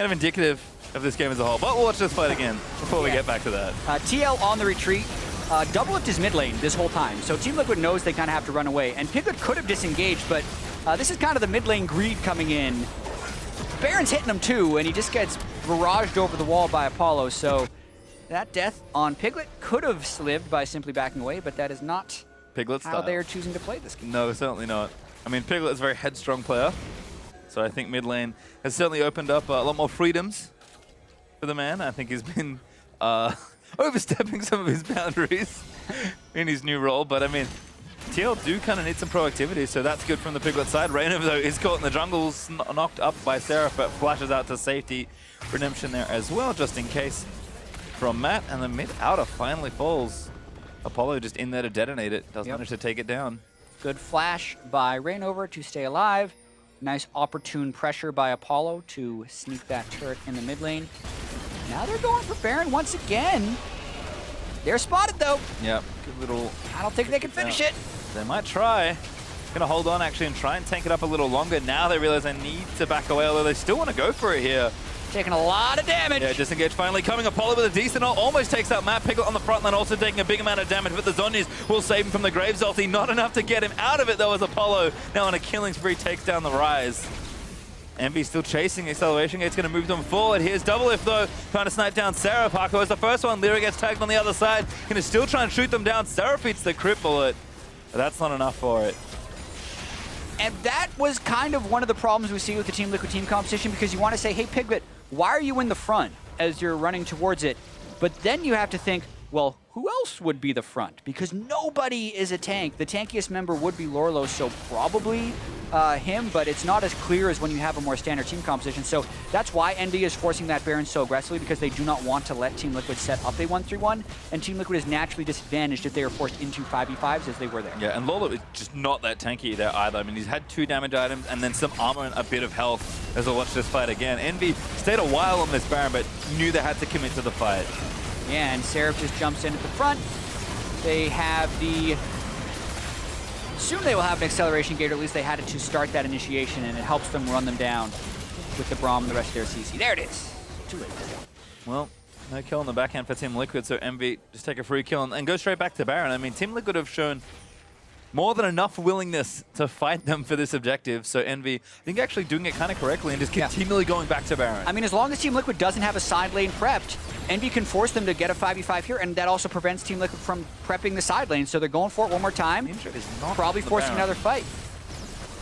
of indicative of this game as a whole. But we'll watch this fight again before we get back to that. TL on the retreat. DoubleLift is mid lane this whole time, so Team Liquid knows they kind of have to run away. And Piglet could have disengaged, but this is kind of the mid lane greed coming in. Baron's hitting him too, and he just gets barraged over the wall by Apollo. So that death on Piglet could have lived by simply backing away, but that is not Piglet how they are choosing to play this game. No, certainly not. I mean, Piglet is a very headstrong player, so I think mid lane has certainly opened up a lot more freedoms for the man. I think he's been overstepping some of his boundaries in his new role, but I mean, TL do kind of need some proactivity, so that's good from the Piglet side. ReignOver, though, is caught in the jungles, knocked up by Seraph, but flashes out to safety. Redemption there as well, just in case, from Matt, and the mid-outer finally falls Apollo just in there to detonate it. Does manage to take it down. Good flash by ReignOver to stay alive. Nice opportune pressure by Apollo to sneak that turret in the mid lane. Now they're going for Baron once again. They're spotted though. Yep, good little... I don't think they can finish it. They might try. Gonna hold on actually and try and tank it up a little longer. Now they realize they need to back away, although they still want to go for it here. Taking a lot of damage. Yeah, disengage finally coming. Apollo with a decent ult. Almost takes out Matt. Piglet on the front line also taking a big amount of damage, but the Zhonya's will save him from the Graves ulti. Not enough to get him out of it though, as Apollo now on a killing spree takes down the Ryze. EnVy still chasing. Acceleration Gate's going to move them forward. Here's DoubleLift though, trying to snipe down Seraph. Hakuho is the first one. LirA gets tagged on the other side. Going to still try and shoot them down. Seraph beats the crit bullet, but that's not enough for it. And that was kind of one of the problems we see with the Team Liquid team competition, because you want to say, hey Piglet, why are you in the front as you're running towards it? But then you have to think, well, who else would be the front? Because nobody is a tank. The tankiest member would be Lourlo, so probably him, but it's not as clear as when you have a more standard team composition. So that's why EnVy is forcing that Baron so aggressively, because they do not want to let Team Liquid set up a 1-3-1, and Team Liquid is naturally disadvantaged if they are forced into 5v5s as they were there. Yeah, and Lourlo is just not that tanky there either. I mean, he's had 2 damage items and then some armor and a bit of health as we'll watch this fight again. EnVy stayed a while on this Baron, but knew they had to commit to the fight. Yeah, and Seraph just jumps in at the front. They have the... Soon they will have an acceleration gate, or at least they had it to start that initiation, and it helps them run them down with the Braum and the rest of their CC. There it is. Too late. Well, no kill on the backhand for Team Liquid, so EnVy just take a free kill and go straight back to Baron. I mean, Team Liquid have shown more than enough willingness to fight them for this objective, so EnVy, I think, actually doing it kind of correctly and just continually going back to Baron. I mean, as long as Team Liquid doesn't have a side lane prepped, EnVy can force them to get a 5v5 here, and that also prevents Team Liquid from prepping the side lane, so they're going for it one more time, probably forcing another fight.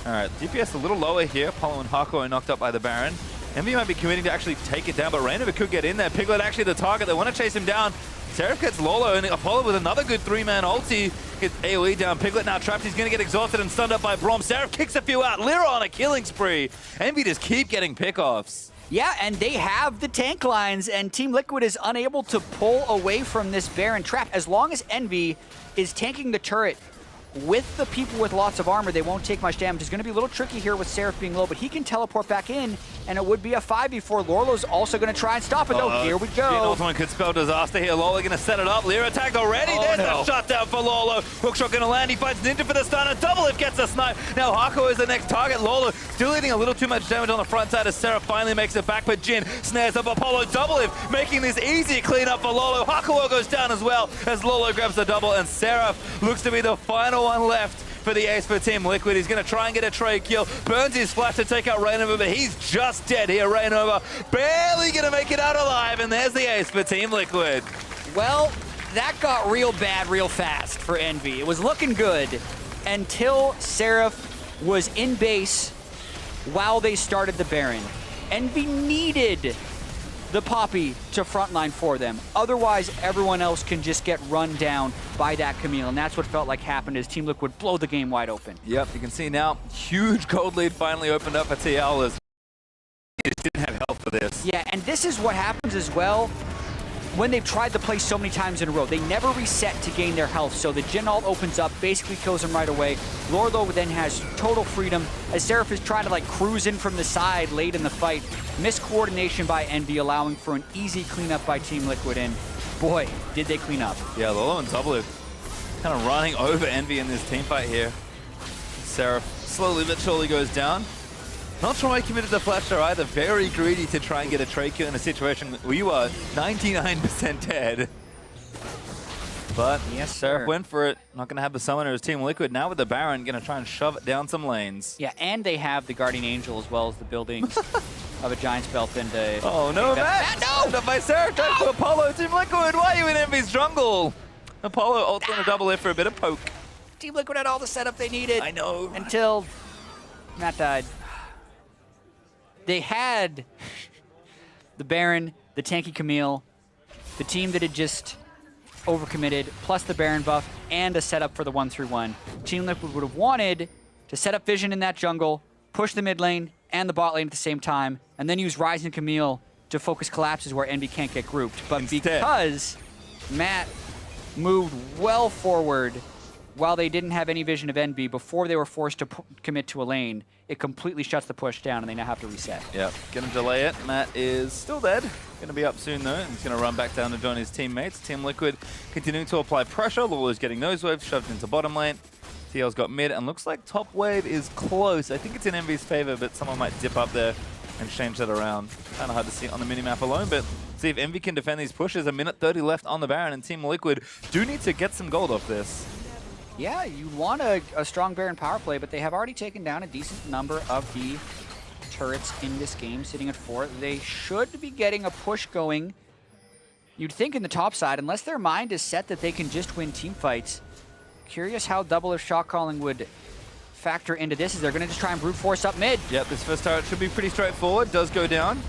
All right, DPS a little lower here. Apollo and Hakuho are knocked up by the Baron. EnVy might be committing to actually take it down, but ReignOver could get in there. Piglet actually the target. They want to chase him down. Seraph gets Lourlo, and Apollo with another good 3-man ulti. Gets AoE down. Piglet now trapped. He's going to get exhausted and stunned up by Braum. Seraph kicks a few out. LirA on a killing spree. EnVy just keep getting pickoffs. Yeah, and they have the tank lines, and Team Liquid is unable to pull away from this Baron trap. As long as EnVy is tanking the turret with the people with lots of armor, they won't take much damage. It's going to be a little tricky here with Seraph being low, but he can teleport back in, and it would be a 5v4. Lourlo's also going to try and stop it, though. Here we go. The ultimate could spell disaster here. Lourlo going to set it up. LirA tagged already. There's the shutdown for Lourlo. Hookshot going to land. He fights Ninja for the stun, and DoubleLift gets a snipe. Now Hakuho is the next target. Lourlo still eating a little too much damage on the front side as Seraph finally makes it back, but Jhin snares up Apollo. DoubleLift making this easy cleanup for Lourlo. Hakuho goes down as well as Lourlo grabs the double, and Seraph looks to be the final one left for the ace for Team Liquid. He's going to try and get a trade kill. Burns his flash to take out ReignOver, but he's just dead here. ReignOver barely going to make it out alive, and there's the ace for Team Liquid. Well, that got real bad real fast for EnVy. It was looking good until Seraph was in base while they started the Baron. EnVy needed the Poppy to frontline for them. Otherwise, everyone else can just get run down by that Camille, and that's what felt like happened as Team Liquid blow the game wide open. Yep, you can see now, huge gold lead finally opened up for TL as he just didn't have health for this. Yeah, and this is what happens as well when they've tried to play so many times in a row. They never reset to gain their health, so the Jhin ult opens up, basically kills him right away. Lourlo then has total freedom as Seraph is trying to like cruise in from the side late in the fight. Miscoordination by EnVy, allowing for an easy cleanup by Team Liquid, and boy, did they clean up. Yeah, Lourlo and DoubleLift kind of running over EnVy in this team fight here. Seraph slowly but surely goes down. Not sure why he committed the flash there either. Very greedy to try and get a trade kill in a situation where you are 99% dead. But yes, Seraph went for it. Not going to have the summoner as Team Liquid. Now with the Baron, going to try and shove it down some lanes. Yeah, and they have the Guardian Angel as well as the buildings of a Giant's Belt and a... Oh no, Matt! No! Up by Seraph, trying to Apollo. Team Liquid, why are you in EnVy's jungle? Apollo ults on a DoubleLift for a bit of poke. Team Liquid had all the setup they needed. I know. Until Matt died. They had the Baron, the tanky Camille, the team that had just overcommitted, plus the Baron buff, and a setup for the 1-3-1. Team Liquid would have wanted to set up Vision in that jungle, push the mid lane and the bot lane at the same time, and then use Ryze and Camille to focus collapses where EnVy can't get grouped. But because Matt moved well forward while they didn't have any vision of Envy before they were forced to commit to a lane. It completely shuts the push down, and they now have to reset. Yep, gonna delay it. Matt is still dead. Gonna be up soon though, and he's gonna run back down to join his teammates. Team Liquid continuing to apply pressure. Lourlo's getting nose waves shoved into bottom lane. TL's got mid, and looks like top wave is close. I think it's in Envy's favor, but someone might dip up there and change that around. Kind of hard to see it on the minimap alone, but see if Envy can defend these pushes. A minute 30 left on the Baron, and Team Liquid do need to get some gold off this. Yeah, you want a strong Baron power play, but they have already taken down a decent number of the turrets in this game, sitting at 4. They should be getting a push going, you'd think, in the top side, unless their mind is set that they can just win team fights. Curious how DoubleLift shot calling would factor into this, as they're going to just try and brute force up mid. Yep, this first turret should be pretty straightforward. Does go down.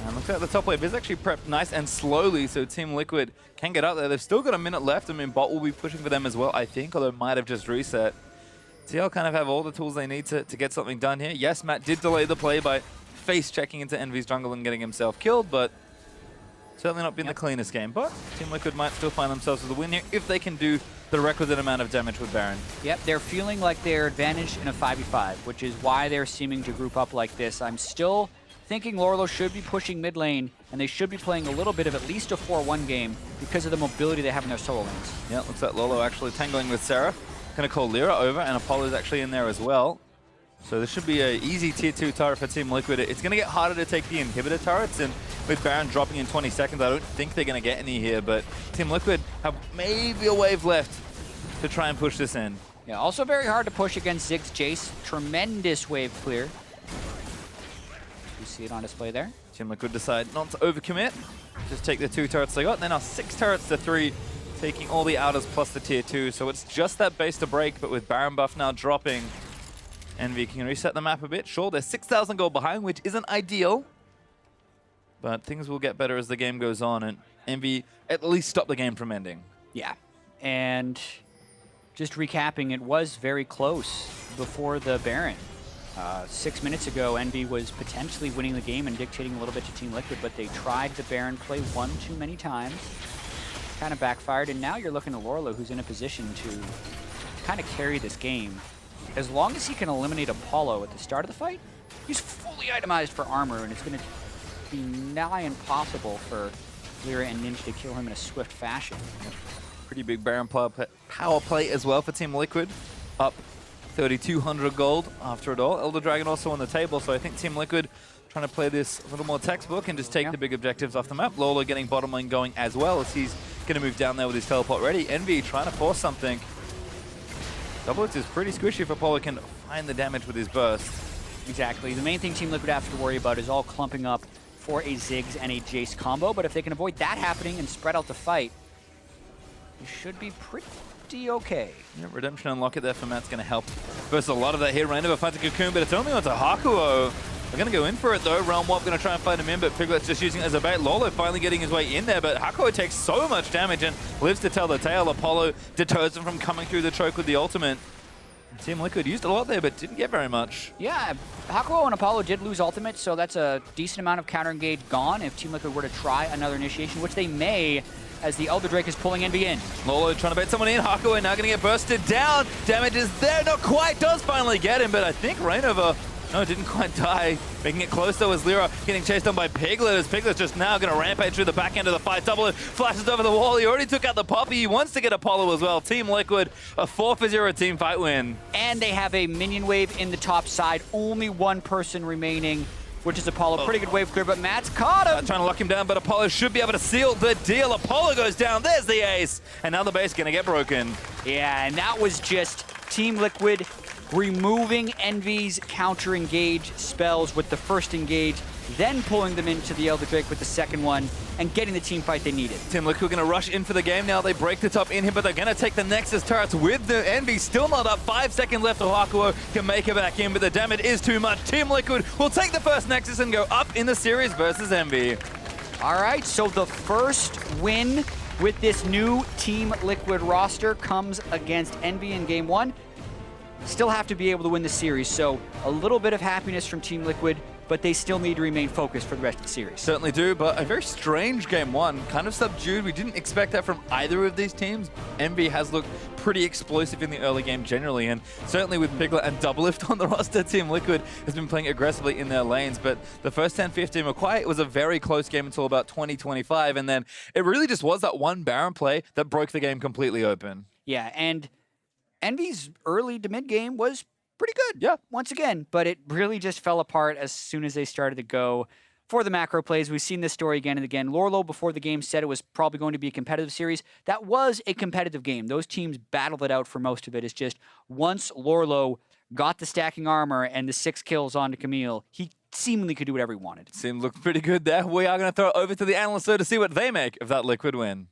And looks like the top wave is actually prepped nice and slowly, so Team Liquid can get up there. They've still got a minute left. I mean, bot will be pushing for them as well, I think, although might have just reset. TL kind of have all the tools they need to get something done here. Yes, Matt did delay the play by face checking into Envy's jungle and getting himself killed, but certainly not been the cleanest game. But Team Liquid might still find themselves with a win here if they can do the requisite amount of damage with Baron. Yep, they're feeling like they're advantaged in a 5v5, which is why they're seeming to group up like this. I'm still thinking Lourlo should be pushing mid lane, and they should be playing a little bit of at least a 4-1 game because of the mobility they have in their solo lanes. Yeah, looks like Lourlo actually tangling with Seraph. Gonna call LirA over, and Apollo's actually in there as well. So this should be an easy tier 2 turret for Team Liquid. It's gonna get harder to take the inhibitor turrets, and with Baron dropping in 20 seconds, I don't think they're gonna get any here, but Team Liquid have maybe a wave left to try and push this in. Yeah, also very hard to push against Ziggs Jayce. Tremendous wave clear. You see it on display there. Team Liquid decide not to overcommit. Just take the 2 turrets they got. They're now 6 turrets to 3, taking all the outers plus the tier 2. So it's just that base to break, but with Baron buff now dropping, Envy can reset the map a bit. Sure, they're 6,000 gold behind, which isn't ideal, but things will get better as the game goes on, and Envy at least stop the game from ending. Yeah, and just recapping, it was very close before the Baron. 6 minutes ago, Envy was potentially winning the game and dictating a little bit to Team Liquid, but they tried the Baron play one too many times. Kind of backfired, and now you're looking at Lourlo, who's in a position to kind of carry this game. As long as he can eliminate Apollo at the start of the fight, he's fully itemized for armor, and it's going to be nigh impossible for LirA and Ninja to kill him in a swift fashion. Pretty big Baron power play as well for Team Liquid. Up 3,200 gold after it all. Elder Dragon also on the table, so I think Team Liquid trying to play this a little more textbook and just take the big objectives off the map. Lourlo getting bottom lane going as well, as he's going to move down there with his teleport ready. Envy trying to force something. DoubleLift is pretty squishy if Apollo can find the damage with his burst. Exactly. The main thing Team Liquid have to worry about is all clumping up for a Ziggs and a Jayce combo, but if they can avoid that happening and spread out the fight, you should be pretty okay. Yeah, Redemption unlock it there for Matt's going to help versus a lot of that here. ReignOver finds a Cocoon, but it's only onto Hakuho. They're going to go in for it though. Realm Warp going to try and fight him in, but Piglet's just using it as a bait. Lourlo finally getting his way in there, but Hakuho takes so much damage and lives to tell the tale. Apollo deters him from coming through the choke with the ultimate. Team Liquid used a lot there, but didn't get very much. Yeah, Hakuho and Apollo did lose ultimate, so that's a decent amount of counter engage gone if Team Liquid were to try another initiation, which they may, as the Elder Drake is pulling Envy in. Lourlo trying to bait someone in. Hakuho now going to get bursted down. Damage is there, not quite. Does finally get him, but I think ReignOver, no, didn't quite die. Making it close though as LirA getting chased down by Piglet, as Piglet's just now going to rampage through the back end of the fight. DoubleLift flashes over the wall. He already took out the Poppy. He wants to get Apollo as well. Team Liquid, a 4-0 team fight win. And they have a minion wave in the top side. Only one person remaining, which is Apollo. Pretty good wave clear, but Matt's caught him. Trying to lock him down, but Apollo should be able to seal the deal. Apollo goes down. There's the ace. And now the base going to get broken. Yeah, and that was just Team Liquid removing Envy's counter engage spells with the first engage, then pulling them into the Elder Drake with the second one, and getting the team fight they needed. Team Liquid going to rush in for the game now. They break the top in here, but they're going to take the Nexus turrets with the Envy. Still not up. 5 seconds left. Hakuho can make it back in, but the damage is too much. Team Liquid will take the first Nexus and go up in the series versus Envy. All right, so the first win with this new Team Liquid roster comes against Envy in Game 1. Still have to be able to win the series, so a little bit of happiness from Team Liquid. but they still need to remain focused for the rest of the series. Certainly do, but a very strange game one, kind of subdued. We didn't expect that from either of these teams. EnVy has looked pretty explosive in the early game generally, and certainly with Piglet and DoubleLift on the roster, Team Liquid has been playing aggressively in their lanes, but the first 10-15 were quiet. It was a very close game until about 20-25, and then it really just was that one Baron play that broke the game completely open. Yeah, and EnVy's early to mid game was pretty good, yeah, once again, but it really just fell apart as soon as they started to go for the macro plays. We've seen this story again and again. Lourlo, before the game, said it was probably going to be a competitive series. That was a competitive game. Those teams battled it out for most of it. It's just once Lourlo got the stacking armor and the 6 kills onto Camille, he seemingly could do whatever he wanted. Looked pretty good there. We are going to throw it over to the analysts though to see what they make of that Liquid win.